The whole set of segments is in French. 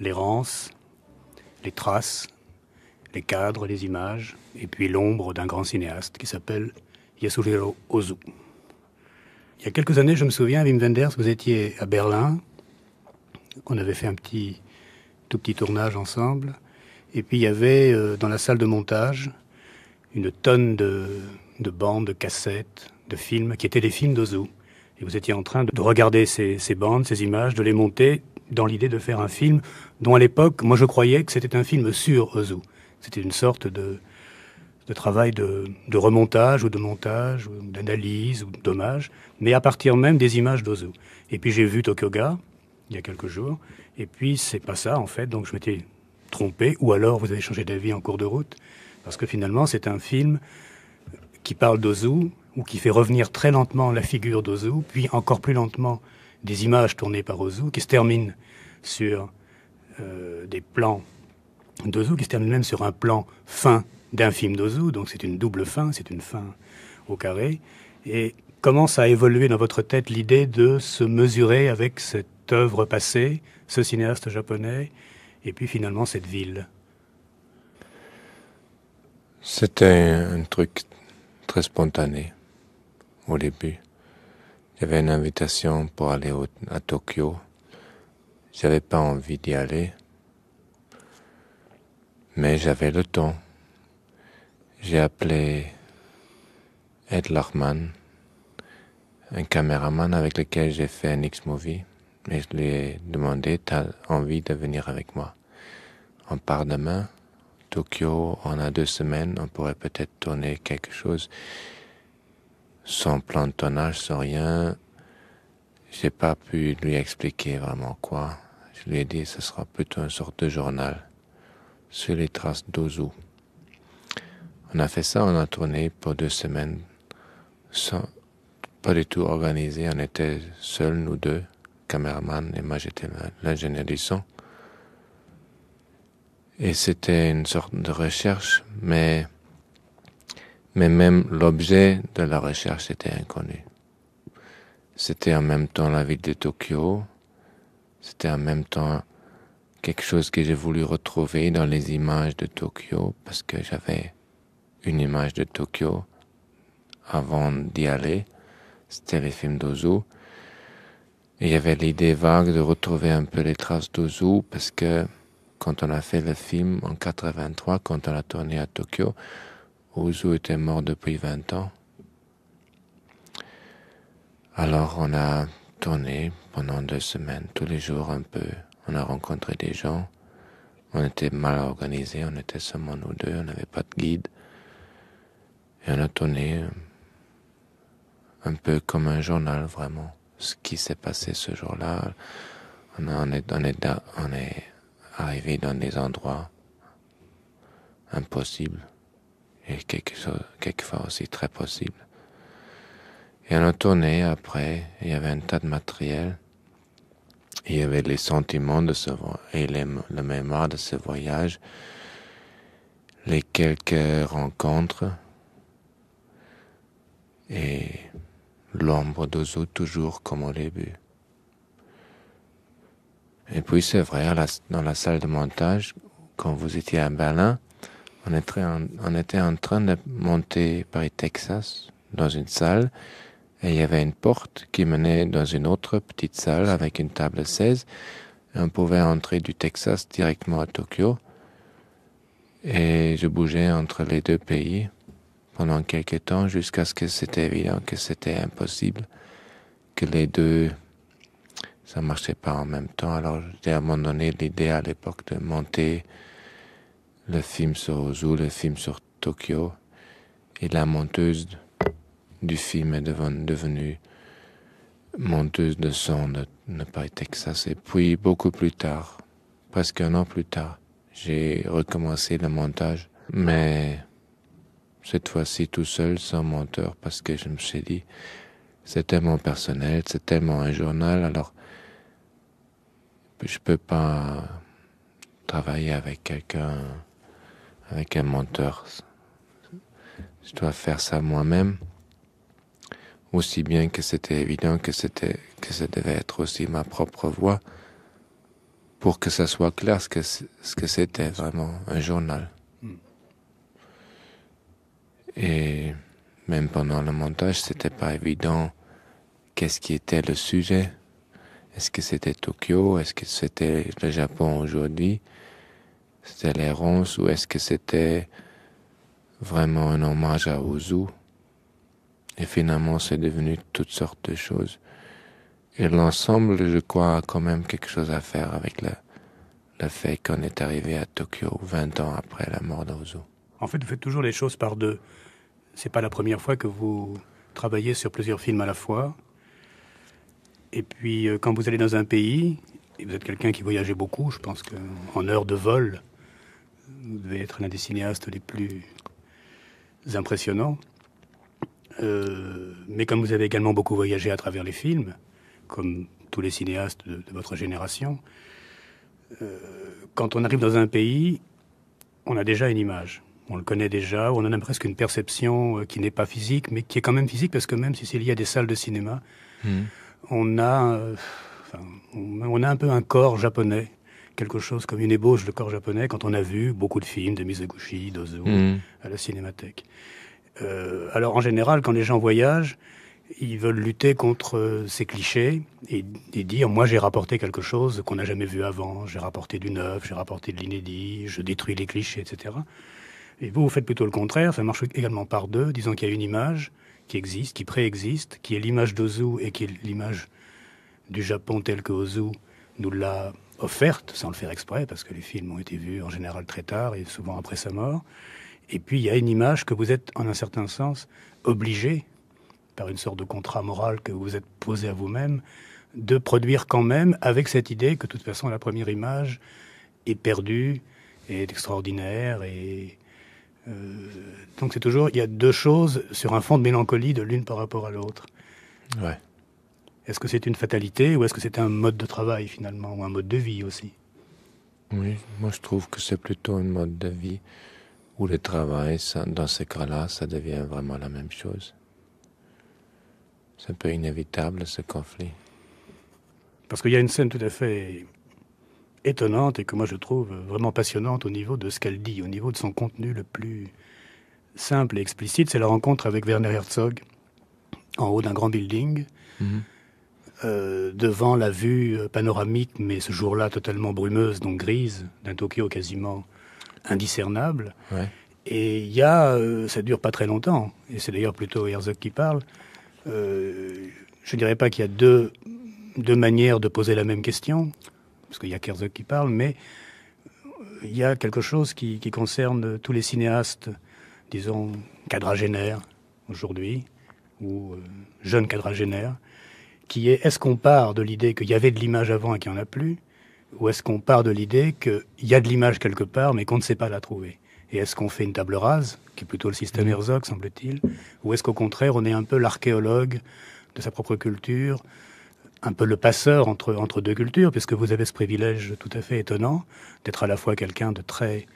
l'errance, les traces, les cadres, les images, et puis l'ombre d'un grand cinéaste qui s'appelle Yasuhiro Ozu. Il y a quelques années, je me souviens, Wim Wenders, vous étiez à Berlin. On avait fait un tout petit tournage ensemble. Et puis il y avait dans la salle de montage une tonne de bandes, de cassettes, de films, qui étaient des films d'Ozu. Et vous étiez en train de regarder ces bandes, ces images, de les monter dans l'idée de faire un film dont à l'époque, moi je croyais que c'était un film sur Ozu. C'était une sorte de travail de remontage ou de montage, ou d'analyse ou d'hommage, mais à partir même des images d'Ozu. Et puis j'ai vu Tokyo-ga il y a quelques jours, et puis c'est pas ça en fait, donc je m'étais trompé, ou alors vous avez changé d'avis en cours de route, parce que finalement c'est un film qui parle d'Ozu, ou qui fait revenir très lentement la figure d'Ozu, puis encore plus lentement des images tournées par Ozu, qui se terminent sur des plans d'Ozu, qui se terminent même sur un plan fin d'un film d'Ozu, donc c'est une double fin, c'est une fin au carré, et commence à évoluer dans votre tête l'idée de se mesurer avec cette œuvre passée, ce cinéaste japonais, et puis finalement cette ville. C'était un truc très spontané au début. Il y avait une invitation pour aller à Tokyo. J'avais pas envie d'y aller, mais j'avais le temps. J'ai appelé Ed Lachman, un caméraman avec lequel j'ai fait un X-Movie, et je lui ai demandé, t'as envie de venir avec moi? On part demain, Tokyo, on a 2 semaines, on pourrait peut-être tourner quelque chose sans plan de tournage, sans rien. J'ai pas pu lui expliquer vraiment quoi. Je lui ai dit, ce sera plutôt une sorte de journal sur les traces d'Ozu. On a fait ça, on a tourné pour 2 semaines, pas du tout organisé. On était seuls, nous deux, caméraman, et moi j'étais l'ingénieur du son. Et c'était une sorte de recherche, mais même l'objet de la recherche était inconnu. C'était en même temps la ville de Tokyo, c'était en même temps quelque chose que j'ai voulu retrouver dans les images de Tokyo, parce que j'avais une image de Tokyo avant d'y aller, c'était les films d'Ozu. Et il y avait l'idée vague de retrouver un peu les traces d'Ozu, parce que quand on a fait le film en 83, quand on a tourné à Tokyo, Ozu était mort depuis 20 ans. Alors on a tourné pendant 2 semaines, tous les jours un peu. On a rencontré des gens. On était mal organisés, on était seulement nous deux, on n'avait pas de guide. Et on a tourné un peu comme un journal, vraiment. Ce qui s'est passé ce jour-là, on est arrivé dans des endroits impossibles et quelquefois aussi très possibles. Et on a tourné après, il y avait un tas de matériel, il y avait les sentiments de ce et la mémoire de ce voyage, les quelques rencontres, et l'ombre d'Ozu toujours comme au début. Et puis c'est vrai, dans la salle de montage, quand vous étiez à Berlin, on était en train de monter Paris, Texas, dans une salle, et il y avait une porte qui menait dans une autre petite salle avec une table 16, et on pouvait entrer du Texas directement à Tokyo, et je bougeais entre les 2 pays pendant quelques temps, jusqu'à ce que c'était évident que c'était impossible, que les deux, ça marchait pas en même temps. Alors j'ai abandonné l'idée à l'époque de monter le film sur Ozu, le film sur Tokyo, et la monteuse du film est devenue monteuse de son de Paris, Texas. Et puis beaucoup plus tard, presque 1 an plus tard, j'ai recommencé le montage, mais cette fois-ci tout seul, sans monteur, parce que je me suis dit, c'est tellement personnel, c'est tellement un journal, alors je peux pas travailler avec quelqu'un, avec un monteur. Je dois faire ça moi-même, aussi bien que c'était évident que ça devait être aussi ma propre voix. pour que ça soit clair ce que c'était vraiment un journal. Et même pendant le montage, c'était pas évident qu'est-ce qui était le sujet. Est-ce que c'était Tokyo? Est-ce que c'était le Japon aujourd'hui? C'était les ronces ou est-ce que c'était vraiment un hommage à Ozu? Et finalement, c'est devenu toutes sortes de choses. Et l'ensemble, je crois, a quand même quelque chose à faire avec le fait qu'on est arrivé à Tokyo 20 ans après la mort d'Ozu. En fait, vous faites toujours les choses par deux. C'est pas la première fois que vous travaillez sur plusieurs films à la fois. Et puis, quand vous allez dans un pays, et vous êtes quelqu'un qui voyageait beaucoup, je pense qu'en heures de vol, vous devez être l'un des cinéastes les plus impressionnants. Mais comme vous avez également beaucoup voyagé à travers les films, comme tous les cinéastes de votre génération, quand on arrive dans un pays, on a déjà une image. On le connaît déjà, on en a presque une perception qui n'est pas physique, mais qui est quand même physique, parce que même si c'est lié à des salles de cinéma, on a un peu un corps japonais, quelque chose comme une ébauche de corps japonais, quand on a vu beaucoup de films de Mizoguchi, d'Ozu, à la Cinémathèque. Alors en général, quand les gens voyagent, ils veulent lutter contre ces clichés et dire « moi j'ai rapporté quelque chose qu'on n'a jamais vu avant, j'ai rapporté du neuf, j'ai rapporté de l'inédit, je détruis les clichés, etc. » Et vous faites plutôt le contraire, ça marche également par deux, disons qu'il y a une image qui existe, qui préexiste, qui est l'image d'Ozu et qui est l'image du Japon tel que Ozu nous l'a offerte, sans le faire exprès, parce que les films ont été vus en général très tard et souvent après sa mort. Et puis il y a une image que vous êtes, en un certain sens, obligé, par une sorte de contrat moral que vous êtes posé à vous-même, de produire quand même avec cette idée que de toute façon la première image est perdue, est extraordinaire et donc c'est toujours, il y a deux choses sur un fond de mélancolie de l'une par rapport à l'autre. Ouais. Est-ce que c'est une fatalité ou est-ce que c'est un mode de travail finalement, ou un mode de vie aussi? Oui, moi je trouve que c'est plutôt un mode de vie où le travail, ça, dans ces cas-là, ça devient vraiment la même chose. C'est un peu inévitable ce conflit. Parce qu'il y a une scène tout à fait étonnante et que moi je trouve vraiment passionnante au niveau de ce qu'elle dit, au niveau de son contenu le plus simple et explicite, c'est la rencontre avec Werner Herzog en haut d'un grand building, devant la vue panoramique, mais ce jour-là totalement brumeuse, donc grise, d'un Tokyo quasiment indiscernable. Ouais. Et il y a, ça dure pas très longtemps, et c'est d'ailleurs plutôt Herzog qui parle, je dirais pas qu'il y a deux manières de poser la même question, parce qu'il y a Herzog qui parle, mais il y a quelque chose qui concerne tous les cinéastes, disons, quadragénaires aujourd'hui, ou jeunes quadragénaires, qui est qu'on part de l'idée qu'il y avait de l'image avant et qu'il n'y en a plus, ou est-ce qu'on part de l'idée qu'il y a de l'image quelque part mais qu'on ne sait pas la trouver? Et est-ce qu'on fait une table rase, qui est plutôt le système Herzog, semble-t-il, ou est-ce qu'au contraire on est un peu l'archéologue de sa propre culture, un peu le passeur entre deux cultures, puisque vous avez ce privilège tout à fait étonnant d'être à la fois quelqu'un de très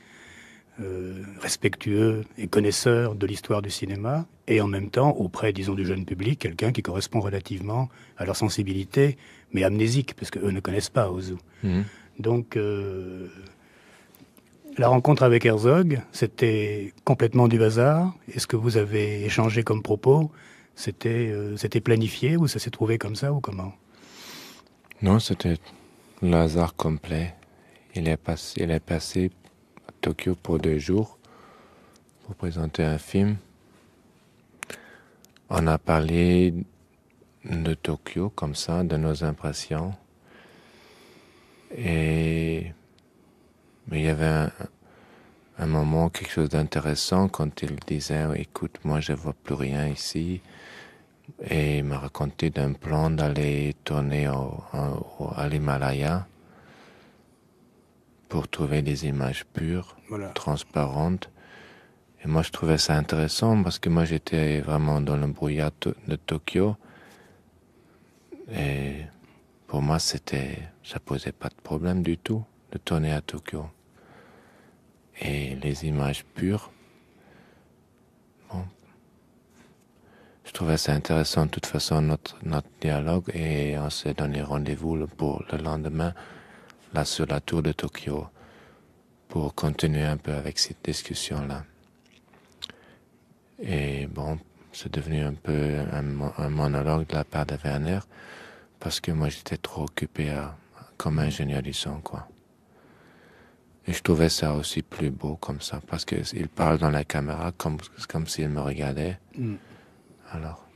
respectueux et connaisseur de l'histoire du cinéma, et en même temps, auprès, disons, du jeune public, quelqu'un qui correspond relativement à leur sensibilité, mais amnésique, parce qu'eux ne connaissent pas Ozu. Donc, la rencontre avec Herzog, c'était complètement du hasard. Et ce que vous avez échangé comme propos, c'était planifié, ou ça s'est trouvé comme ça, ou comment? Non, c'était le hasard complet. Il est passé à Tokyo pour 2 jours pour présenter un film. On a parlé de Tokyo comme ça, de nos impressions. Mais il y avait un moment, quelque chose d'intéressant quand il disait « Écoute, moi je vois plus rien ici ». Et il m'a raconté d'un plan d'aller tourner à l'Himalaya pour trouver des images pures, Voilà. transparentes. Et moi, je trouvais ça intéressant parce que moi, j'étais vraiment dans le brouillard de Tokyo. Et pour moi, ça posait pas de problème du tout de tourner à Tokyo. Et les images pures, bon, je trouvais ça intéressant de toute façon notre dialogue et on s'est donné rendez-vous pour le lendemain là sur la tour de Tokyo pour continuer un peu avec cette discussion-là. Et bon, c'est devenu un peu un monologue de la part de Werner, parce que moi j'étais trop occupé comme ingénieur du son, quoi. Et je trouvais ça aussi plus beau comme ça, parce qu'il parle dans la caméra comme s'il me regardait. Alors.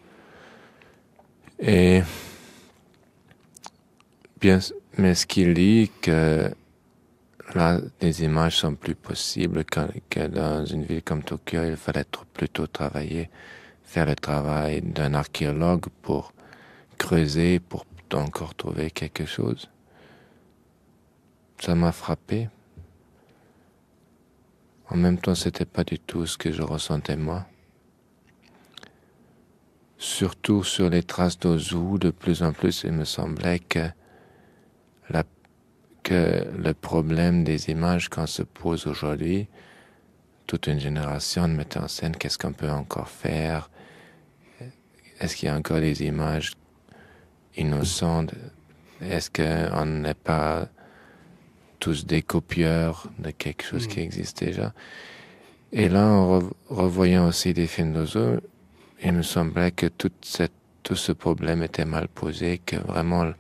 Et bien, mais ce qu'il dit que là, les images sont plus possibles que dans une ville comme Tokyo, il fallait plutôt faire le travail d'un archéologue pour creuser, pour encore trouver quelque chose. Ça m'a frappé. En même temps, c'était pas du tout ce que je ressentais moi. Surtout sur les traces d'Ozu, de plus en plus, il me semblait que le problème des images qu'on se pose aujourd'hui, toute une génération de metteurs en scène, qu'est-ce qu'on peut encore faire? Est-ce qu'il y a encore des images innocentes? Est-ce qu'on n'est pas tous des copieurs de quelque chose qui existe déjà? Et là, en revoyant aussi des films d'Ozu, il me semblait que tout ce problème était mal posé, que vraiment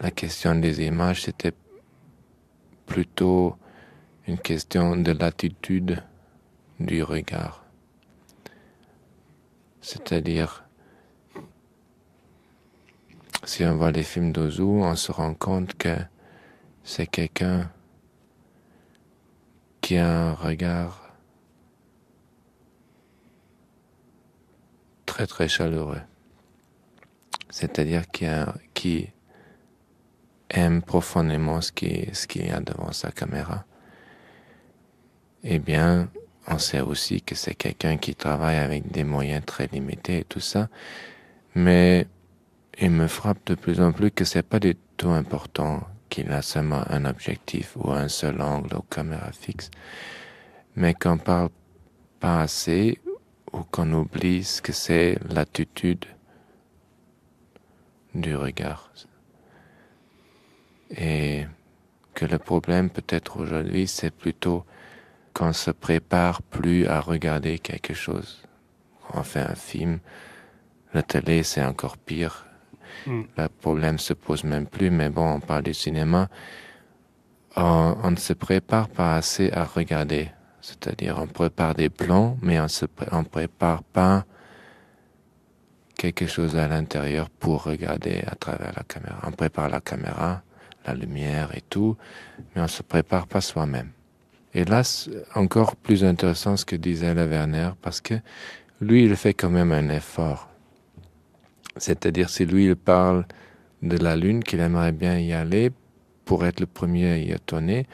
la question des images, c'était plutôt une question de l'attitude du regard. C'est-à-dire, si on voit les films d'Ozu, on se rend compte que c'est quelqu'un qui a un regard très très chaleureux. C'est-à-dire qui aime profondément ce qu'il y a devant sa caméra. Eh bien, on sait aussi que c'est quelqu'un qui travaille avec des moyens très limités et tout ça, mais il me frappe de plus en plus que c'est pas du tout important qu'il a seulement un objectif ou un seul angle ou caméra fixe, mais qu'on parle pas assez ou qu'on oublie ce que c'est l'attitude du regard. Et que le problème peut-être aujourd'hui, c'est plutôt qu'on se prépare plus à regarder quelque chose. On fait un film, la télé c'est encore pire. Le problème se pose même plus, mais bon, on parle du cinéma. On ne se prépare pas assez à regarder. C'est-à-dire, on prépare des plans, mais on prépare pas quelque chose à l'intérieur pour regarder à travers la caméra. On prépare la caméra, la lumière et tout, mais on se prépare pas soi-même. Et là, c'est encore plus intéressant ce que disait le Werner, parce que lui, il fait quand même un effort. C'est-à-dire, si lui, il parle de la Lune, qu'il aimerait bien y aller pour être le premier à y retourner,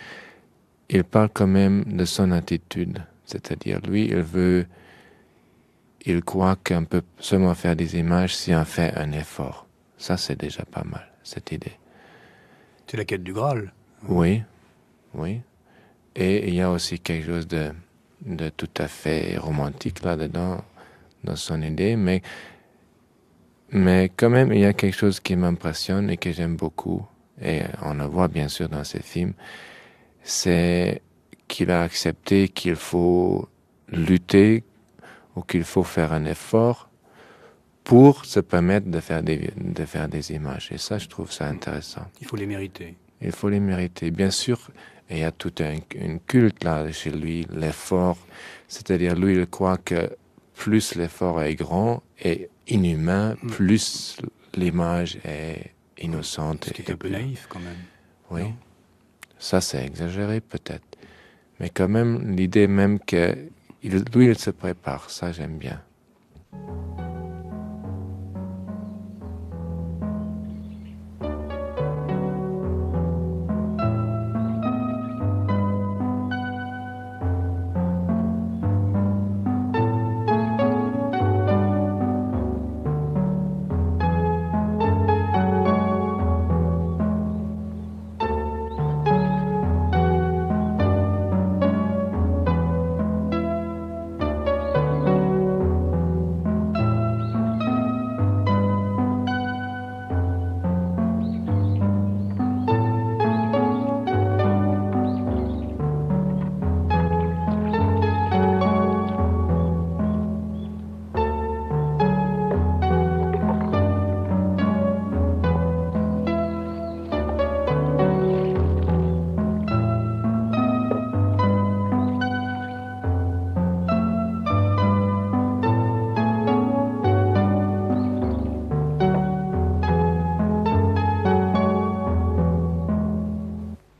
il parle quand même de son attitude. C'est-à-dire, lui, il croit qu'on peut seulement faire des images si on fait un effort. Ça, c'est déjà pas mal, cette idée. C'est la quête du Graal. Oui. Et il y a aussi quelque chose de tout à fait romantique là-dedans, dans son idée, mais quand même, il y a quelque chose qui m'impressionne et que j'aime beaucoup, et on le voit bien sûr dans ses films, c'est qu'il a accepté qu'il faut lutter ou qu'il faut faire un effort pour se permettre de faire des images. Et ça, je trouve ça intéressant. Il faut les mériter. Il faut les mériter. Bien sûr, il y a tout un culte là chez lui, l'effort. C'est-à-dire, lui, il croit que plus l'effort est grand et inhumain, plus l'image est innocente. Ce qui est un peu naïf quand même. Oui. Non? Ça, c'est exagéré peut-être. Mais quand même, l'idée même que lui, il se prépare, ça, j'aime bien.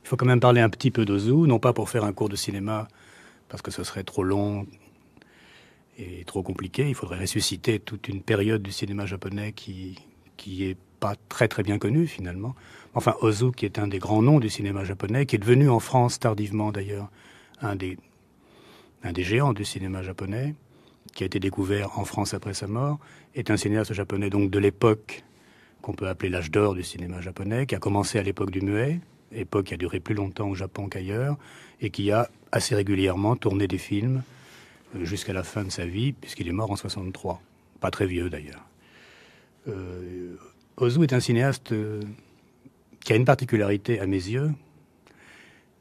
Il faut quand même parler un petit peu d'Ozu, non pas pour faire un cours de cinéma, parce que ce serait trop long et trop compliqué. Il faudrait ressusciter toute une période du cinéma japonais qui est pas très très bien connue finalement. Enfin, Ozu, qui est un des grands noms du cinéma japonais, qui est devenu en France tardivement d'ailleurs un des géants du cinéma japonais, qui a été découvert en France après sa mort, est un cinéaste japonais donc de l'époque qu'on peut appeler l'âge d'or du cinéma japonais, qui a commencé à l'époque du muet, époque qui a duré plus longtemps au Japon qu'ailleurs, et qui a assez régulièrement tourné des films jusqu'à la fin de sa vie, puisqu'il est mort en 63. Pas très vieux d'ailleurs. Ozu est un cinéaste qui a une particularité à mes yeux,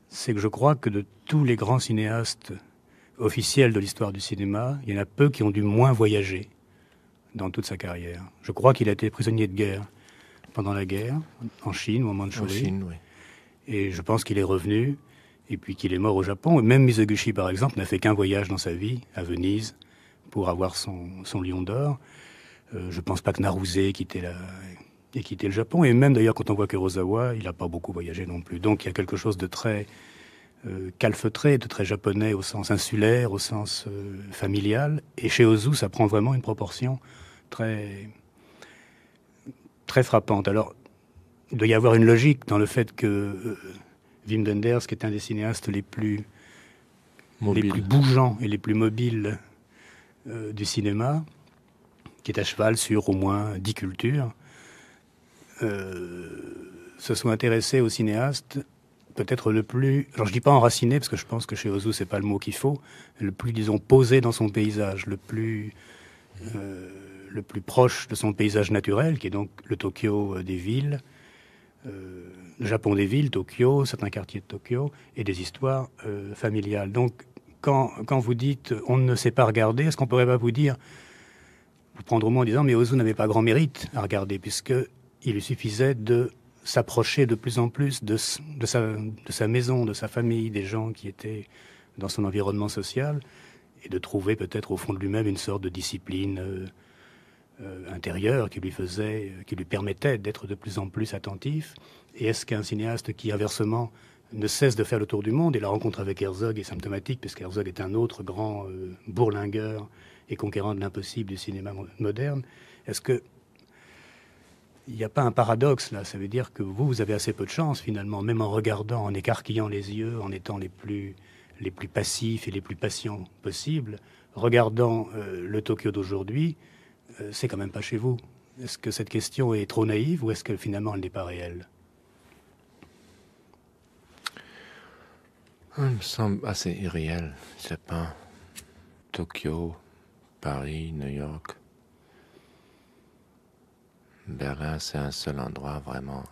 c'est que je crois que de tous les grands cinéastes officiels de l'histoire du cinéma, il y en a peu qui ont dû moins voyager dans toute sa carrière. Je crois qu'il a été prisonnier de guerre pendant la guerre, en Chine ou en Mandchourie. En Chine, oui. Et je pense qu'il est revenu, et puis qu'il est mort au Japon. Et même Mizoguchi, par exemple, n'a fait qu'un voyage dans sa vie, à Venise, pour avoir son lion d'or. Je pense pas que Naruse ait quitté le Japon. Et même d'ailleurs, quand on voit Kurosawa, il n'a pas beaucoup voyagé non plus. Donc il y a quelque chose de très calfeutré, de très japonais au sens insulaire, au sens familial. Et chez Ozu, ça prend vraiment une proportion très, très frappante. Alors, il doit y avoir une logique dans le fait que Wim Wenders, qui est un des cinéastes les plus bougeants et les plus mobiles du cinéma, qui est à cheval sur au moins 10 cultures, se soit intéressé au cinéaste peut-être le plus, alors je dis pas enraciné, parce que je pense que chez Ozu c'est pas le mot qu'il faut, le plus, disons, posé dans son paysage, le plus proche de son paysage naturel, qui est donc le Tokyo des villes, le Japon des villes, Tokyo, certains quartiers de Tokyo, et des histoires familiales. Donc, quand vous dites on ne sait pas regarder, est-ce qu'on pourrait pas vous prendre au mot en disant mais Ozu n'avait pas grand mérite à regarder, puisque il lui suffisait de s'approcher de plus en plus de sa maison, de sa famille, des gens qui étaient dans son environnement social, et de trouver peut-être au fond de lui-même une sorte de discipline intérieure qui lui permettait d'être de plus en plus attentif. Et est-ce qu'un cinéaste qui, inversement, ne cesse de faire le tour du monde, et la rencontre avec Herzog est symptomatique, puisque Herzog est un autre grand bourlingueur et conquérant de l'impossible du cinéma moderne, est-ce que il n'y a pas un paradoxe là? Ça veut dire que vous avez assez peu de chance finalement, même en regardant, en écarquillant les yeux, en étant les plus passifs et les plus patients possibles, regardant le Tokyo d'aujourd'hui, c'est quand même pas chez vous. Est-ce que cette question est trop naïve ou est-ce que finalement elle n'est pas réelle? Elle me semble assez irréel. Je sais pas. Tokyo, Paris, New York, Berlin, c'est un seul endroit vraiment.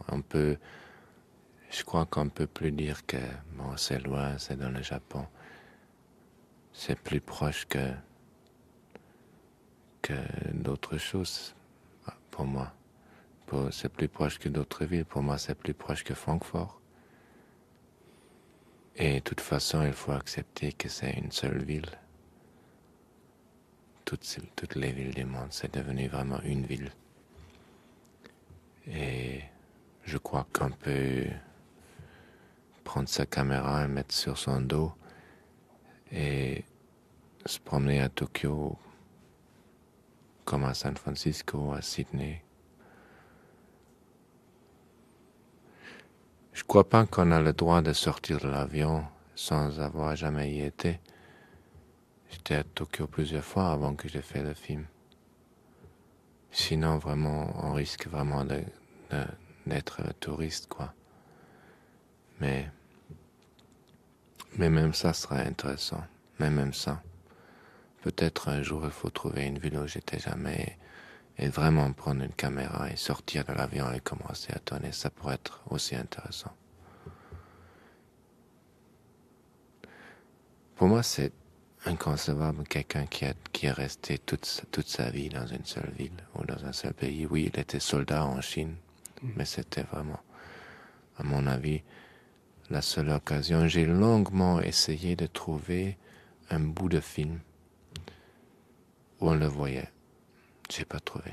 Je crois qu'on peut plus dire que bon, c'est loin, c'est dans le Japon. C'est plus proche que d'autres choses pour moi. C'est plus proche que d'autres villes. Pour moi, c'est plus proche que Francfort. Et de toute façon, il faut accepter que c'est une seule ville. Toutes les villes du monde, c'est devenu vraiment une ville. Et je crois qu'on peut prendre sa caméra et mettre sur son dos et se promener à Tokyo comme à San Francisco, à Sydney. Je crois pas qu'on a le droit de sortir de l'avion sans avoir jamais y été. J'étais à Tokyo plusieurs fois avant que j'ai fait le film. Sinon, vraiment, on risque vraiment d'être le touriste, quoi. Mais même ça serait intéressant. Mais même ça. Peut-être un jour, il faut trouver une ville où j'étais jamais et vraiment prendre une caméra et sortir de l'avion et commencer à tourner. Ça pourrait être aussi intéressant. Pour moi, c'est inconcevable quelqu'un qui est resté toute sa vie dans une seule ville ou dans un seul pays. Oui, il était soldat en Chine, mais c'était vraiment, à mon avis, la seule occasion. J'ai longuement essayé de trouver un bout de film où on le voyait. J'ai pas trouvé.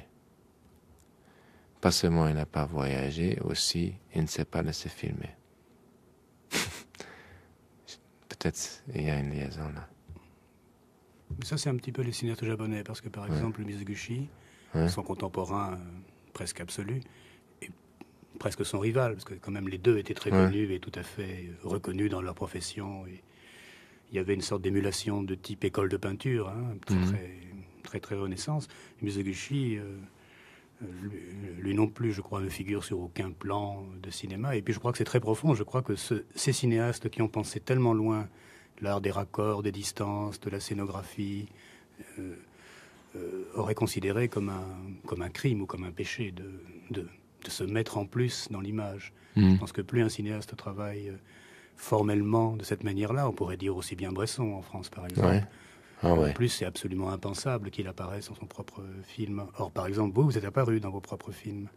Pas seulement il n'a pas voyagé, aussi il ne sait pas laisser filmer. peut-être il y a une liaison là. Mais ça, c'est un petit peu les cinéastes japonais, parce que par exemple, Mizoguchi, son contemporain presque absolu, et presque son rival, parce que quand même les deux étaient très connus et tout à fait reconnus dans leur profession. Et il y avait une sorte d'émulation de type école de peinture, hein, très Renaissance. Mizoguchi, lui non plus, je crois, ne figure sur aucun plan de cinéma. Et puis je crois que c'est très profond. Je crois que ces cinéastes qui ont pensé tellement loin l'art des raccords, des distances, de la scénographie, auraient considéré comme un crime ou comme un péché de se mettre en plus dans l'image. Je pense que plus un cinéaste travaille formellement de cette manière-là, on pourrait dire aussi bien Bresson en France, par exemple. En plus, c'est absolument impensable qu'il apparaisse dans son propre film. Or, par exemple, vous êtes apparu dans vos propres films.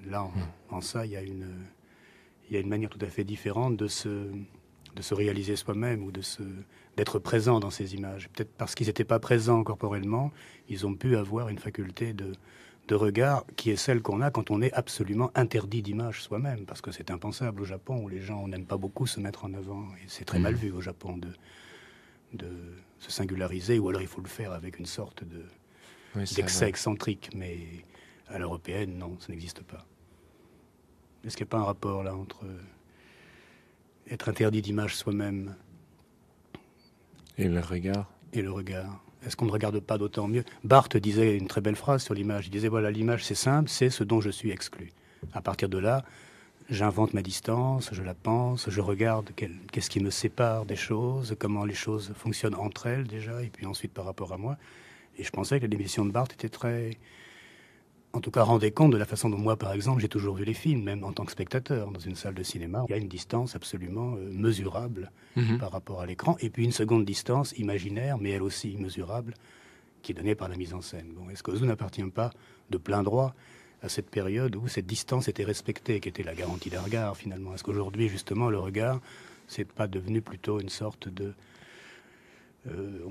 Là, en ça, il y a une manière tout à fait différente de se réaliser soi-même ou d'être présent dans ces images. Peut-être parce qu'ils n'étaient pas présents corporellement, ils ont pu avoir une faculté de regard qui est celle qu'on a quand on est absolument interdit d'image soi-même, parce que c'est impensable au Japon où les gens n'aiment pas beaucoup se mettre en avant, et c'est très mal vu au Japon de se singulariser, ou alors il faut le faire avec une sorte d'excès excentrique, mais à l'européenne, non, ça n'existe pas. Est-ce qu'il n'y a pas un rapport là entre être interdit d'image soi-même et le regard? Est-ce qu'on ne regarde pas d'autant mieux? Barthes disait une très belle phrase sur l'image. Il disait, voilà, l'image c'est simple, c'est ce dont je suis exclu. À partir de là, j'invente ma distance, je la pense, je regarde qu'est-ce qui me sépare des choses, comment les choses fonctionnent entre elles déjà, et puis ensuite par rapport à moi. Et je pensais que l'émission de Barthes était très... En tout cas, rendait compte de la façon dont moi, par exemple, j'ai toujours vu les films, même en tant que spectateur, dans une salle de cinéma. Il y a une distance absolument mesurable par rapport à l'écran, et puis une seconde distance imaginaire, mais elle aussi immesurable, qui est donnée par la mise en scène. Bon, est-ce qu'Ozu n'appartient pas de plein droit à cette période où cette distance était respectée, qui était la garantie d'un regard, finalement? Est-ce qu'aujourd'hui, justement, le regard, c'est pas devenu plutôt une sorte de...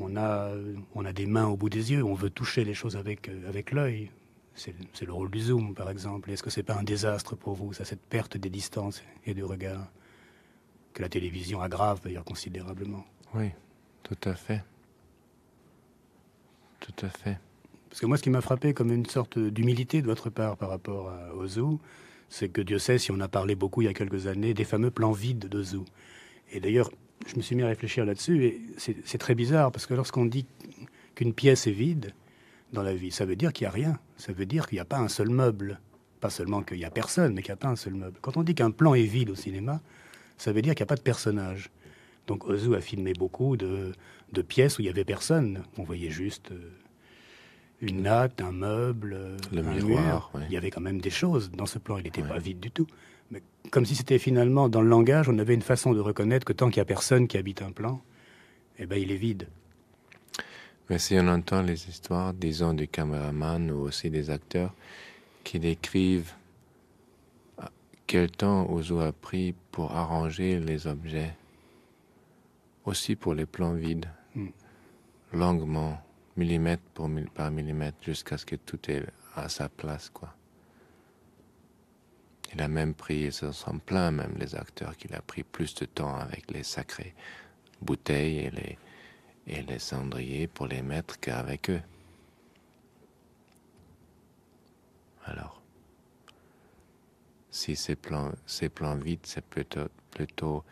on a des mains au bout des yeux, on veut toucher les choses avec l'œil. C'est le rôle du zoom, par exemple. Est-ce que c'est pas un désastre pour vous, ça, cette perte des distances et du regard, que la télévision aggrave d'ailleurs considérablement? Oui, tout à fait. Tout à fait. Parce que moi, ce qui m'a frappé comme une sorte d'humilité de votre part par rapport à Ozu, c'est que Dieu sait si on a parlé beaucoup il y a quelques années des fameux plans vides d'Ozu. Et d'ailleurs, je me suis mis à réfléchir là-dessus, et c'est très bizarre, parce que lorsqu'on dit qu'une pièce est vide dans la vie, ça veut dire qu'il n'y a rien. Ça veut dire qu'il n'y a pas un seul meuble. Pas seulement qu'il n'y a personne, mais qu'il n'y a pas un seul meuble. Quand on dit qu'un plan est vide au cinéma, ça veut dire qu'il n'y a pas de personnage. Donc Ozu a filmé beaucoup de pièces où il n'y avait personne. On voyait juste une natte, un meuble, le un miroir. mur. Il y avait quand même des choses dans ce plan. Il n'était pas vide du tout. Mais comme si c'était finalement, dans le langage, on avait une façon de reconnaître que tant qu'il n'y a personne qui habite un plan, eh ben, il est vide. Mais si on entend les histoires, disons, du caméraman ou aussi des acteurs qui décrivent quel temps Ozu a pris pour arranger les objets, aussi pour les plans vides, longuement, millimètre par millimètre, jusqu'à ce que tout est à sa place, quoi. Il a même pris, ils se sont plaints, même les acteurs, qu'il a pris plus de temps avec les sacrées bouteilles et les cendriers pour les mettre qu'avec eux. Alors, si ces plans vides, c'est plutôt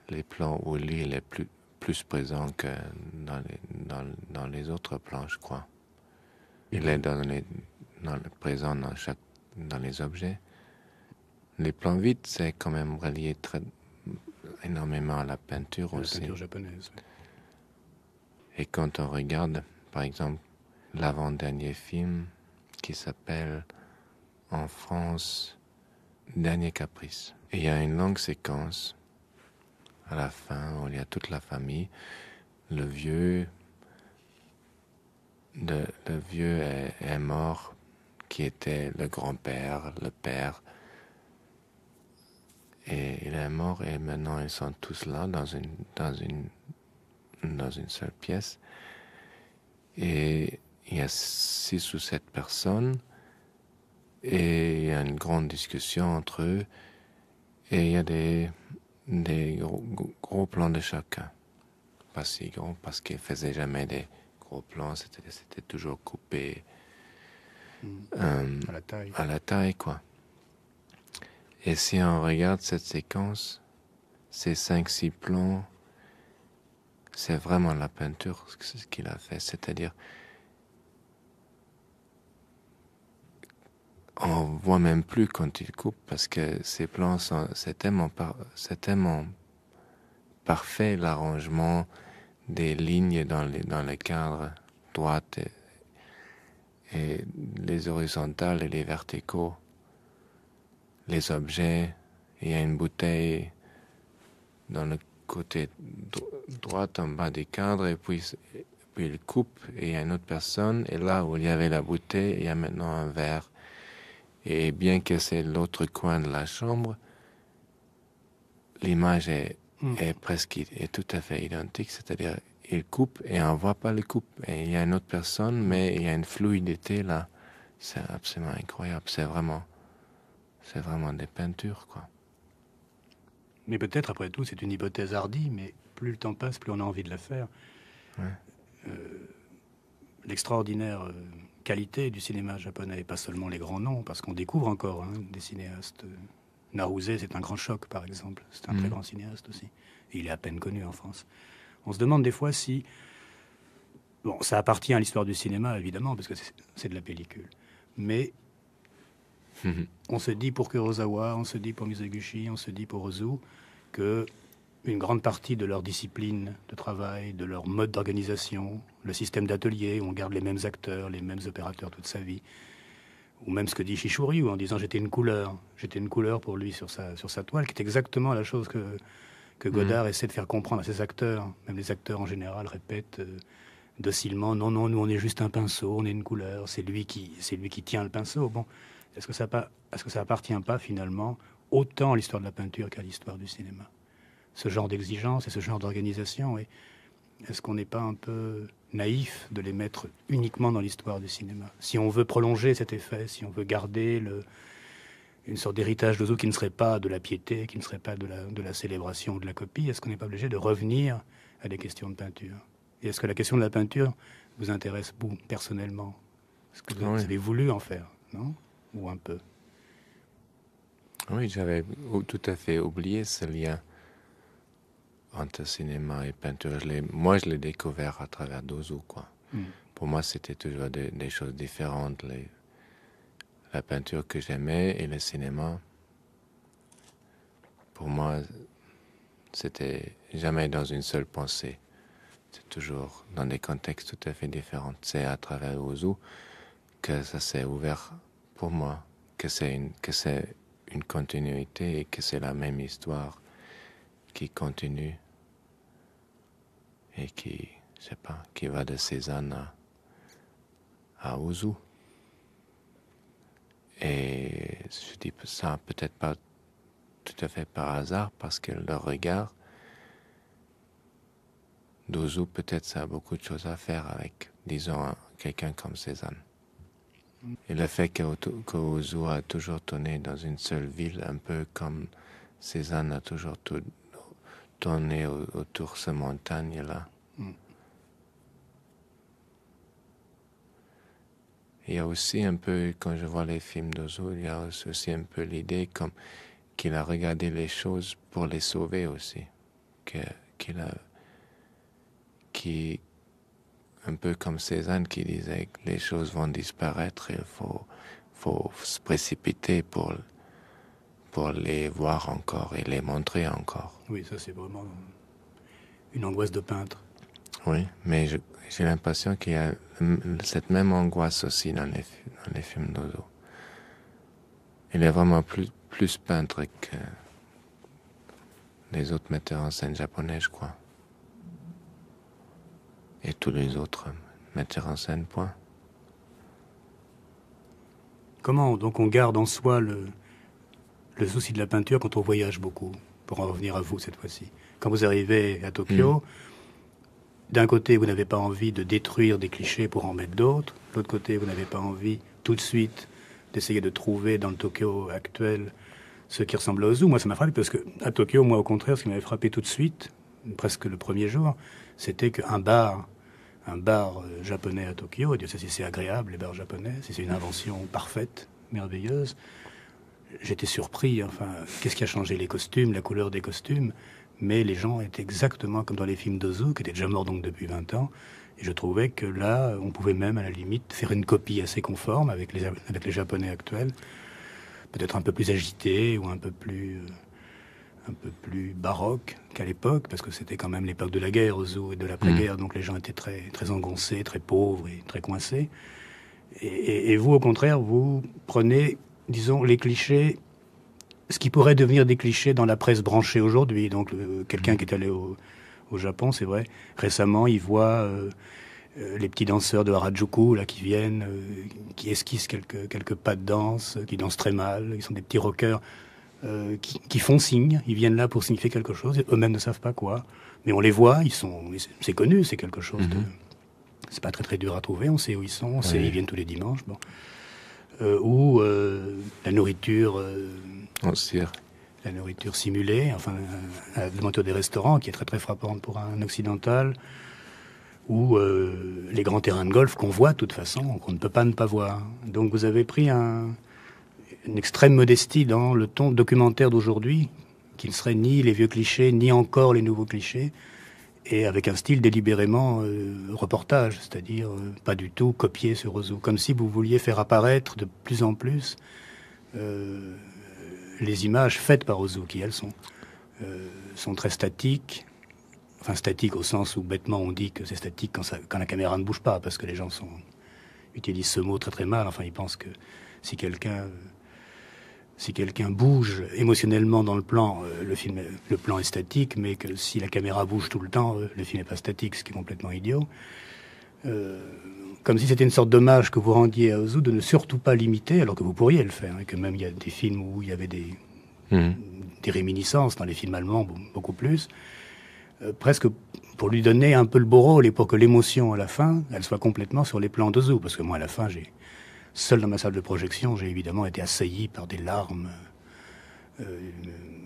les plans où lui il est plus présent que dans les autres plans, je crois. Il est présent dans les objets. Les plans vides, c'est quand même relié énormément à la peinture aussi. La peinture japonaise. Et quand on regarde, par exemple, l'avant-dernier film qui s'appelle en France Dernier Caprice. Et il y a une longue séquence à la fin où il y a toute la famille. Le vieux est mort, qui était le grand-père, le père. Et il est mort et maintenant ils sont tous là dans une seule pièce. Et il y a 6 ou 7 personnes et il y a une grande discussion entre eux et il y a des gros gros plans de chacun. Pas si gros, parce qu'il faisait jamais des gros plans, c'était toujours coupé à la taille, quoi. Et si on regarde cette séquence, ces 5-6 plans, c'est vraiment la peinture ce qu'il a fait. C'est-à-dire, on voit même plus quand il coupe parce que ces plans c'est tellement parfait l'arrangement des lignes dans les cadres droites et les horizontales et les verticaux, les objets. Il y a une bouteille dans le côté droit en bas du cadre et puis il coupe et il y a une autre personne et là où il y avait la bouteille il y a maintenant un verre. Et bien que c'est l'autre coin de la chambre, l'image est presque tout à fait identique, c'est-à-dire il coupe et on ne voit pas le coupe. Et il y a une autre personne, mais il y a une fluidité là. C'est absolument incroyable. C'est vraiment des peintures, quoi. Mais peut-être, après tout, c'est une hypothèse hardie, mais plus le temps passe, plus on a envie de la faire. Ouais. L'extraordinaire qualité du cinéma japonais, et pas seulement les grands noms, parce qu'on découvre encore des cinéastes. Naruse, c'est un grand choc, par exemple. C'est un très grand cinéaste aussi. Et il est à peine connu en France. On se demande des fois si... Bon, ça appartient à l'histoire du cinéma, évidemment, parce que c'est de la pellicule. Mais on se dit pour Kurosawa, on se dit pour Mizoguchi, on se dit pour Ozu, que une grande partie de leur discipline de travail, de leur mode d'organisation, le système d'atelier, où on garde les mêmes acteurs, les mêmes opérateurs toute sa vie, ou même ce que dit Shishuri, où en disant j'étais une couleur pour lui sur sa toile, qui est exactement la chose que Godard essaie de faire comprendre à ses acteurs. Même les acteurs en général répètent docilement non, nous on est juste un pinceau, on est une couleur, c'est lui qui tient le pinceau. Bon, est-ce que ça appartient pas finalement autant à l'histoire de la peinture qu'à l'histoire du cinéma? Ce genre d'exigence et ce genre d'organisation, et est-ce qu'on n'est pas un peu naïf de les mettre uniquement dans l'histoire du cinéma? Si on veut prolonger cet effet, si on veut garder une sorte d'héritage d'Ozu qui ne serait pas de la piété, qui ne serait pas de la célébration ou de la copie, est-ce qu'on n'est pas obligé de revenir à des questions de peinture? Et est-ce que la question de la peinture vous intéresse, vous, personnellement? Est-ce que vous avez voulu en faire, non? Ou un peu? Oui, j'avais tout à fait oublié ce lien entre cinéma et peinture. Moi, je l'ai découvert à travers d'Ozu, quoi. Pour moi, c'était toujours des choses différentes. La peinture que j'aimais et le cinéma, pour moi, c'était jamais dans une seule pensée. C'est toujours dans des contextes tout à fait différents. C'est à travers Ozu que ça s'est ouvert pour moi, que c'est une continuité et que c'est la même histoire qui continue et qui va de Cézanne à Ozu. Et je dis ça peut-être pas tout à fait par hasard, parce que le regard d'Ozu, peut-être ça a beaucoup de choses à faire avec, disons, quelqu'un comme Cézanne. Et le fait qu'Ozu a toujours tourné dans une seule ville, un peu comme Cézanne a toujours tourné autour de ces montagnes-là. Il y a aussi un peu, quand je vois les films d'Ozu, il y a aussi un peu l'idée qu'il a regardé les choses pour les sauver aussi. Un peu comme Cézanne qui disait que les choses vont disparaître, il faut se précipiter pour les voir encore et les montrer encore. Oui, ça c'est vraiment une angoisse de peintre. Oui, mais j'ai l'impression qu'il y a cette même angoisse aussi dans les films d'Ozu. Il est vraiment plus peintre que les autres metteurs en scène japonais, je crois. Et tous les autres metteurs en scène, point. Comment donc on garde en soi le souci de la peinture quand on voyage beaucoup? Pour en revenir à vous cette fois-ci. Quand vous arrivez à Tokyo, d'un côté vous n'avez pas envie de détruire des clichés pour en mettre d'autres, de l'autre côté vous n'avez pas envie tout de suite d'essayer de trouver dans le Tokyo actuel ce qui ressemble à Ozu. Moi ça m'a frappé parce que à Tokyo, moi au contraire, ce qui m'avait frappé tout de suite, presque le premier jour, c'était qu'un bar, japonais à Tokyo, Dieu sait si c'est agréable, les bars japonais, si c'est une invention parfaite, merveilleuse. J'étais surpris, enfin, qu'est-ce qui a changé? Les costumes, la couleur des costumes, mais les gens étaient exactement comme dans les films d'Ozu, qui étaient déjà morts donc depuis 20 ans, et je trouvais que là, on pouvait même, à la limite, faire une copie assez conforme avec les Japonais actuels, peut-être un peu plus agité ou un peu plus baroque qu'à l'époque, parce que c'était quand même l'époque de la guerre, Ozu, et de l'après-guerre, donc les gens étaient très, très engoncés, très pauvres et très coincés. Et vous, au contraire, vous prenez, disons, les clichés, ce qui pourrait devenir des clichés dans la presse branchée aujourd'hui. Donc, quelqu'un qui est allé au Japon, c'est vrai, récemment, il voit les petits danseurs de Harajuku, là, qui viennent, qui esquissent quelques pas de danse, qui dansent très mal, ils sont des petits rockers, qui font signe, ils viennent là pour signifier quelque chose, et eux-mêmes ne savent pas quoi. Mais on les voit, c'est connu, c'est quelque chose de... C'est pas très très dur à trouver, on sait où ils sont, on sait, ils viennent tous les dimanches. Bon. Ou la nourriture... la nourriture simulée, enfin, la nourriture des restaurants, qui est très très frappante pour un occidental, ou les grands terrains de golf qu'on voit de toute façon, qu'on ne peut pas ne pas voir. Donc vous avez pris une extrême modestie dans le ton documentaire d'aujourd'hui, qui ne serait ni les vieux clichés, ni encore les nouveaux clichés, et avec un style délibérément reportage, c'est-à-dire pas du tout copié sur Ozu, comme si vous vouliez faire apparaître de plus en plus les images faites par Ozu, qui elles sont très statiques, enfin statiques au sens où bêtement on dit que c'est statique quand la caméra ne bouge pas, parce que les gens utilisent ce mot très très mal, enfin ils pensent que si quelqu'un bouge émotionnellement dans le plan, le plan est statique, mais que si la caméra bouge tout le temps, le film n'est pas statique, ce qui est complètement idiot. Comme si c'était une sorte d'hommage que vous rendiez à Ozu de ne surtout pas l'imiter, alors que vous pourriez le faire, et que même il y a des films où il y avait des réminiscences, dans les films allemands beaucoup plus, presque pour lui donner un peu le beau rôle et pour que l'émotion à la fin, elle soit complètement sur les plans d'Ozu, parce que moi à la fin seul dans ma salle de projection, j'ai évidemment été assailli par des larmes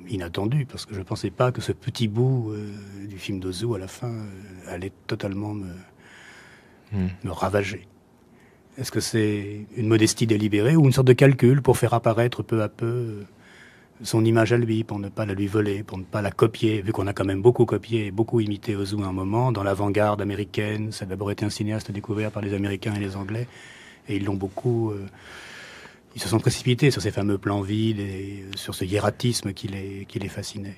inattendues, parce que je ne pensais pas que ce petit bout du film d'Ozu, à la fin, allait totalement me ravager. Est-ce que c'est une modestie délibérée ou une sorte de calcul pour faire apparaître peu à peu son image à lui, pour ne pas la lui voler, pour ne pas la copier, vu qu'on a quand même beaucoup copié et beaucoup imité Ozu à un moment, dans l'avant-garde américaine, ça a d'abord été un cinéaste découvert par les Américains et les Anglais, et ils l'ont beaucoup... ils se sont précipités sur ces fameux plans vides et sur ce hiératisme qui les fascinait.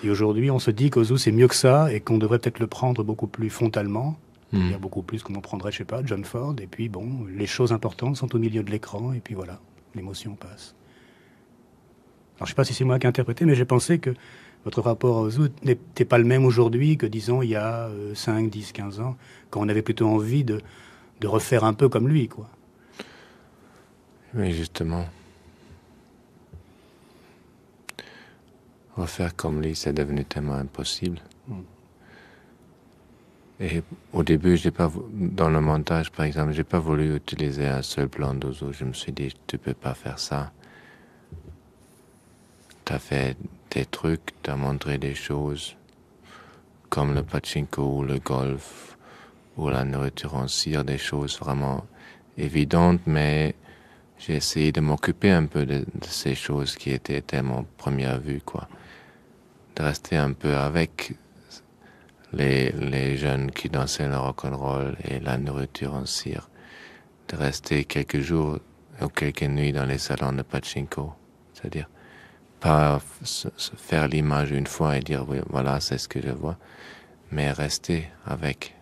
Et aujourd'hui, on se dit qu'Ozu, c'est mieux que ça et qu'on devrait peut-être le prendre beaucoup plus frontalement, c'est-à-dire beaucoup plus qu'on en prendrait, je sais pas, John Ford. Et puis, bon, les choses importantes sont au milieu de l'écran et puis voilà, l'émotion passe. Alors, je sais pas si c'est moi qui ai interprété, mais j'ai pensé que votre rapport à Ozu n'était pas le même aujourd'hui que, disons, il y a 5, 10, 15 ans, quand on avait plutôt envie de refaire un peu comme lui, quoi. Oui, justement. Refaire comme lui, c'est devenu tellement impossible. Et au début, dans le montage, par exemple, j'ai pas voulu utiliser un seul plan d'Ozu. Je me suis dit, tu peux pas faire ça. T'as fait des trucs, t'as montré des choses, comme le pachinko ou le golf, ou la nourriture en cire, des choses vraiment évidentes, mais j'ai essayé de m'occuper un peu de ces choses qui étaient tellement première vue, quoi. De rester un peu avec les jeunes qui dansaient le rock'n'roll et la nourriture en cire. De rester quelques jours ou quelques nuits dans les salons de pachinko. C'est-à-dire, pas se faire l'image une fois et dire, oui, voilà, c'est ce que je vois, mais rester avec.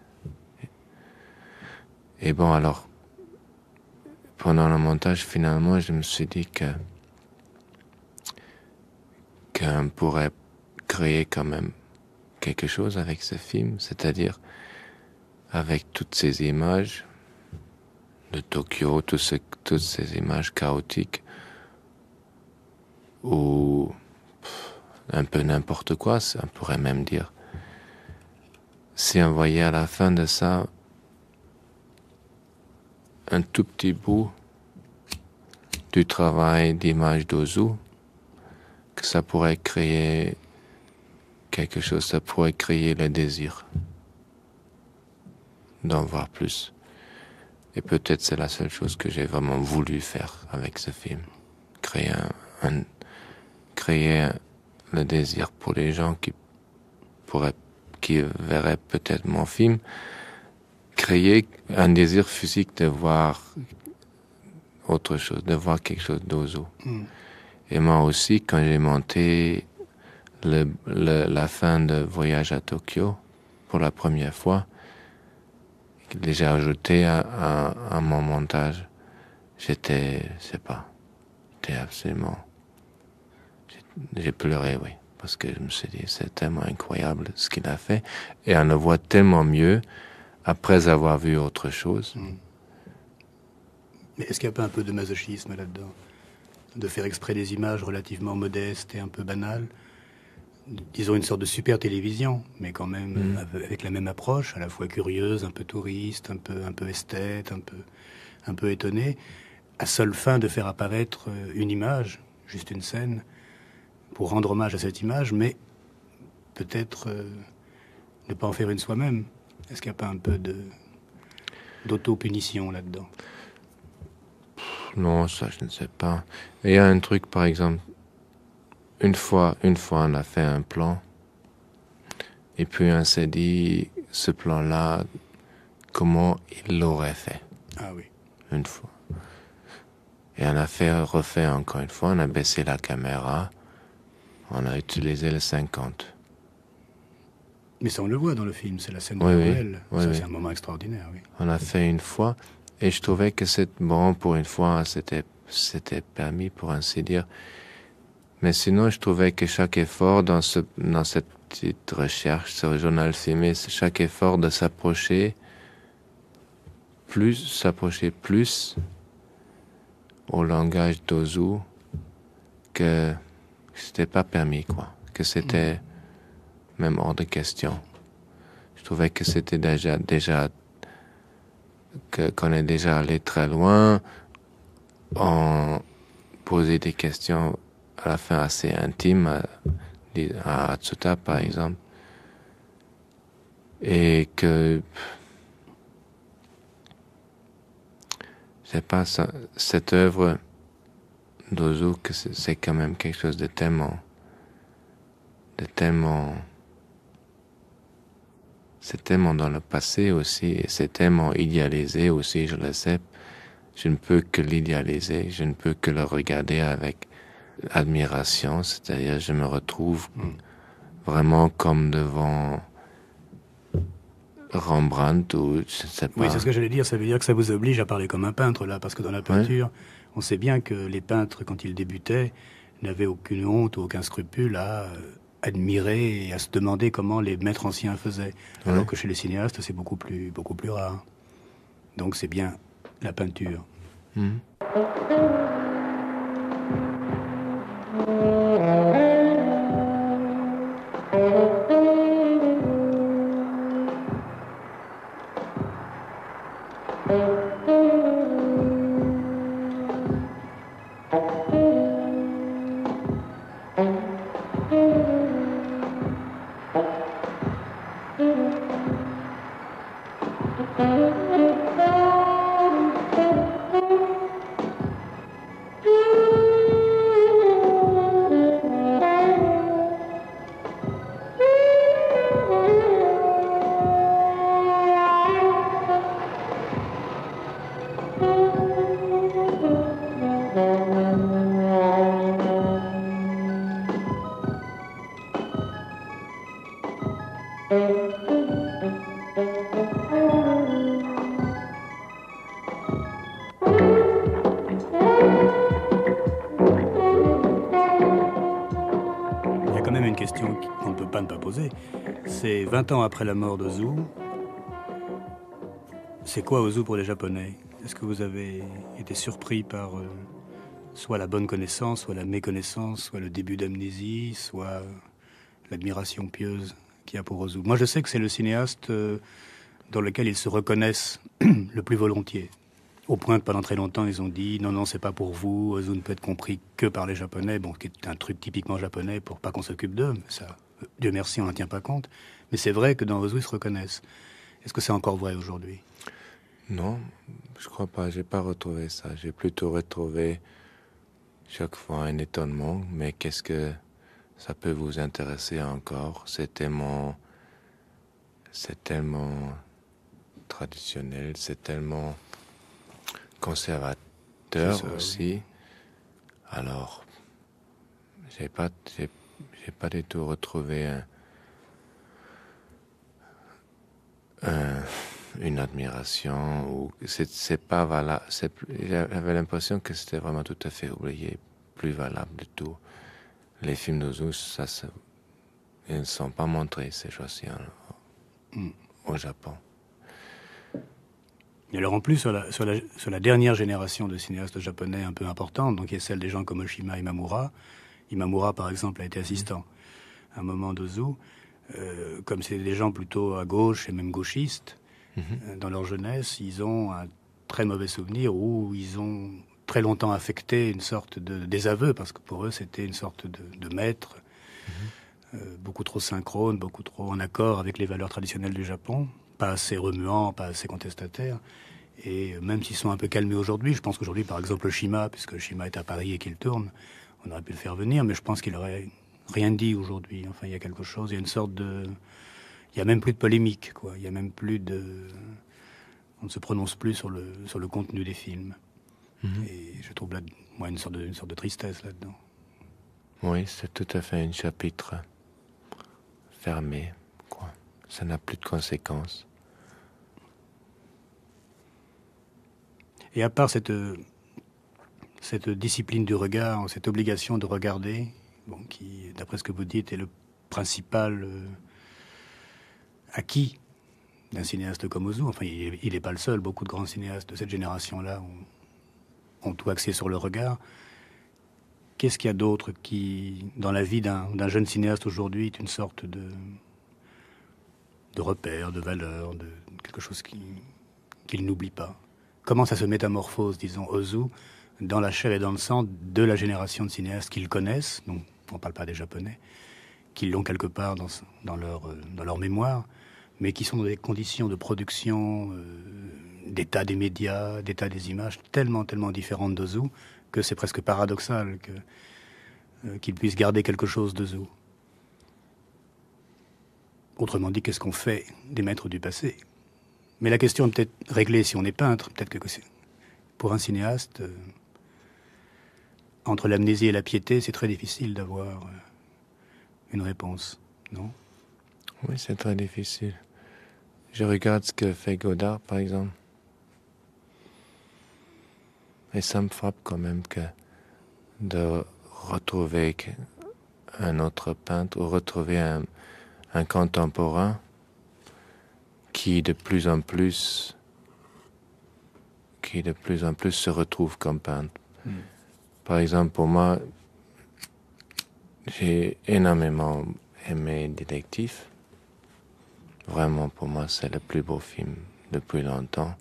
Et bon, alors, pendant le montage, finalement, je me suis dit qu'on pourrait créer quand même quelque chose avec ce film, c'est-à-dire avec toutes ces images de Tokyo, toutes ces images chaotiques, ou un peu n'importe quoi, on pourrait même dire. Si on voyait à la fin de ça un tout petit bout du travail d'image d'Ozu, que ça pourrait créer quelque chose, ça pourrait créer le désir d'en voir plus. Et peut-être c'est la seule chose que j'ai vraiment voulu faire avec ce film. Créer le désir pour les gens qui verraient peut-être mon film. Créer un désir physique de voir autre chose, de voir quelque chose d'Ozu. Et moi aussi, quand j'ai monté la fin de Voyage à Tokyo, pour la première fois, j'ai ajouté à mon montage, j'étais absolument... J'ai pleuré, oui, parce que je me suis dit, c'est tellement incroyable ce qu'il a fait, et on le voit tellement mieux après avoir vu autre chose. Mais est-ce qu'il n'y a pas un peu de masochisme là-dedans? De faire exprès des images relativement modestes et un peu banales, disons une sorte de super télévision, mais quand même avec la même approche, à la fois curieuse, un peu touriste, un peu esthète, un peu étonné, à seule fin de faire apparaître une image, juste une scène, pour rendre hommage à cette image, mais peut-être ne pas en faire une soi-même. Est-ce qu'il n'y a pas un peu d'auto-punition là-dedans? Non, ça je ne sais pas. Il y a un truc, par exemple, une fois on a fait un plan, et puis on s'est dit, ce plan-là, comment il l'aurait fait. Ah oui. Une fois. Et on a refait encore une fois, on a baissé la caméra, on a utilisé le 50. Mais ça on le voit dans le film, c'est la scène de Oui, Noël. oui, Ça oui. c'est un moment extraordinaire, oui. On a fait une fois, et je trouvais que pour une fois, c'était permis, pour ainsi dire. Mais sinon, je trouvais que chaque effort dans cette petite recherche sur le journal filmé, chaque effort de s'approcher plus au langage d'Ozu, que c'était pas permis, quoi. Que c'était même hors de question. Je trouvais que c'était déjà qu'on est déjà allé très loin, on posait des questions à la fin assez intimes à Atsuta, par exemple, et que c'est pas ça, cette œuvre d'Ozu, que c'est quand même quelque chose de tellement c'est tellement dans le passé aussi, et c'est tellement idéalisé aussi, je le sais. Je ne peux que l'idéaliser, je ne peux que le regarder avec admiration, c'est-à-dire je me retrouve vraiment comme devant Rembrandt ou je ne sais pas. Oui, c'est ce que j'allais dire, ça veut dire que ça vous oblige à parler comme un peintre là, parce que dans la peinture, on sait bien que les peintres, quand ils débutaient, n'avaient aucune honte ou aucun scrupule à admirer et à se demander comment les maîtres anciens faisaient. Alors que chez les cinéastes, c'est beaucoup plus rare. Donc c'est bien la peinture. Il y a quand même une question qu'on ne peut pas ne pas poser. C'est 20 ans après la mort d'Ozu. C'est quoi Ozu pour les Japonais? Est-ce que vous avez été surpris par soit la bonne connaissance, soit la méconnaissance, soit le début d'amnésie, soit l'admiration pieuse qu'il y a pour Ozu? Moi, je sais que c'est le cinéaste dans lequel ils se reconnaissent le plus volontiers. Au point que pendant très longtemps, ils ont dit « Non, c'est pas pour vous, Ozu ne peut être compris que par les Japonais », bon, qui est un truc typiquement japonais pour pas qu'on s'occupe d'eux, mais ça Dieu merci, on n'en tient pas compte. Mais c'est vrai que dans Ozu, ils se reconnaissent. Est-ce que c'est encore vrai aujourd'hui? Non, je crois pas. J'ai pas retrouvé ça. J'ai plutôt retrouvé chaque fois un étonnement. Mais qu'est-ce que ça peut vous intéresser encore? C'est tellement traditionnel, c'est tellement conservateur aussi. Oui. Alors, j'ai pas du tout retrouvé une admiration ou c'est pas valable. J'avais l'impression que c'était vraiment tout à fait oublié, plus valable du tout. Les films d'Ozu, ils ne sont pas montrés ces jours-ci au Japon. Et alors en plus, sur la dernière génération de cinéastes japonais un peu importante, donc il y a celle des gens comme Oshima Imamura. Imamura, par exemple, a été assistant à un moment d'Ozu. Comme c'est des gens plutôt à gauche et même gauchistes, dans leur jeunesse, ils ont un très mauvais souvenir où ils ont très longtemps affecté une sorte de désaveu, parce que pour eux, c'était une sorte de maître, beaucoup trop synchrone, beaucoup trop en accord avec les valeurs traditionnelles du Japon, pas assez remuant, pas assez contestataire. Et même s'ils sont un peu calmés aujourd'hui, je pense qu'aujourd'hui, par exemple, Oshima, puisque Oshima est à Paris et qu'il tourne, on aurait pu le faire venir, mais je pense qu'il aurait rien dit aujourd'hui. Enfin, il y a quelque chose, il y a une sorte de... Il y a même plus de polémique, quoi. Il y a même plus de... On ne se prononce plus sur le contenu des films. Et je trouve là, moi, une sorte de tristesse là-dedans. Oui, c'est tout à fait un chapitre fermé, quoi. Ça n'a plus de conséquences. Et à part cette discipline du regard, cette obligation de regarder, bon, qui, d'après ce que vous dites, est le principal acquis d'un cinéaste comme Ozu. Enfin, il n'est pas le seul. Beaucoup de grands cinéastes de cette génération-là ont tout axé sur le regard. Qu'est-ce qu'il y a d'autre qui, dans la vie d'un jeune cinéaste aujourd'hui, est une sorte de repère, de valeur, de quelque chose qu'il n'oublie pas? Comment ça se métamorphose, disons, Ozu, dans la chair et dans le sang de la génération de cinéastes qu'ils connaissent, donc on ne parle pas des Japonais, qui l'ont quelque part dans leur mémoire, mais qui sont dans des conditions de production, d'état des médias, d'état des images, tellement différentes d'Ozu, que c'est presque paradoxal qu'ils puissent garder quelque chose d'Ozu. Autrement dit, qu'est-ce qu'on fait des maîtres du passé? Mais la question est peut-être réglée si on est peintre. Peut-être que pour un cinéaste, entre l'amnésie et la piété, c'est très difficile d'avoir une réponse, non? Oui, c'est très difficile. Je regarde ce que fait Godard, par exemple. Et ça me frappe quand même que de retrouver un autre peintre ou retrouver un contemporain qui de plus en plus se retrouve comme peintre. Par exemple, pour moi, j'ai énormément aimé Détective. Vraiment, pour moi, c'est le plus beau film depuis longtemps.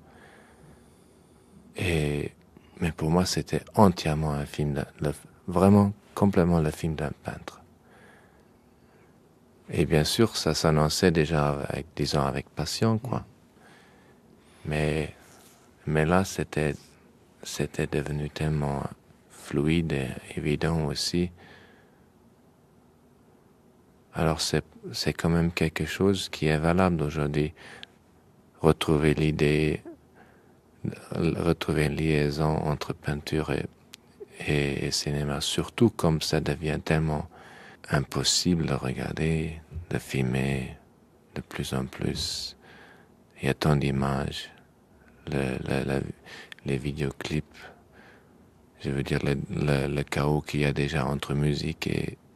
Mais pour moi, c'était entièrement un film, vraiment complètement le film d'un peintre. Et bien sûr, ça s'annonçait déjà avec passion, quoi. Mais là, c'était devenu tellement fluide et évident aussi. Alors c'est quand même quelque chose qui est valable aujourd'hui. Retrouver l'idée, retrouver une liaison entre peinture et cinéma, surtout comme ça devient tellement impossible de regarder, de filmer de plus en plus. Il y a tant d'images, les vidéoclips, je veux dire le chaos qu'il y a déjà entre musique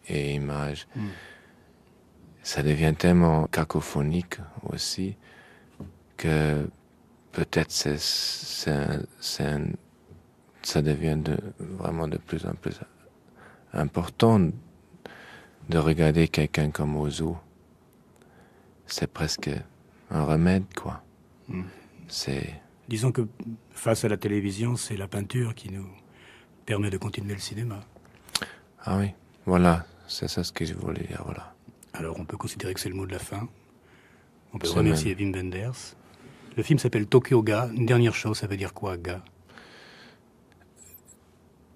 et images. Ça devient tellement cacophonique aussi que peut-être ça devient vraiment de plus en plus important de regarder quelqu'un comme Ozu. C'est presque un remède, quoi. Disons que face à la télévision, c'est la peinture qui nous permet de continuer le cinéma. Ah oui, voilà, c'est ça ce que je voulais dire, voilà. Alors on peut considérer que c'est le mot de la fin. On peut C'est remercier Wim Wenders. Le film s'appelle Tokyo Ga. Une dernière chose, ça veut dire quoi, Ga?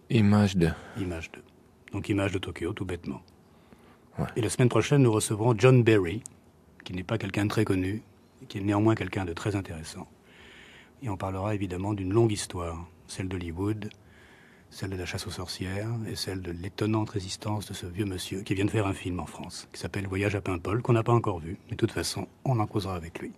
Image de... Image de. Donc image de Tokyo, tout bêtement. Ouais. Et la semaine prochaine, nous recevrons John Barry, qui n'est pas quelqu'un de très connu, qui est néanmoins quelqu'un de très intéressant. Et on parlera évidemment d'une longue histoire, celle d'Hollywood, celle de la chasse aux sorcières et celle de l'étonnante résistance de ce vieux monsieur qui vient de faire un film en France, qui s'appelle Voyage à Paimpol, qu'on n'a pas encore vu. Mais de toute façon, on en causera avec lui.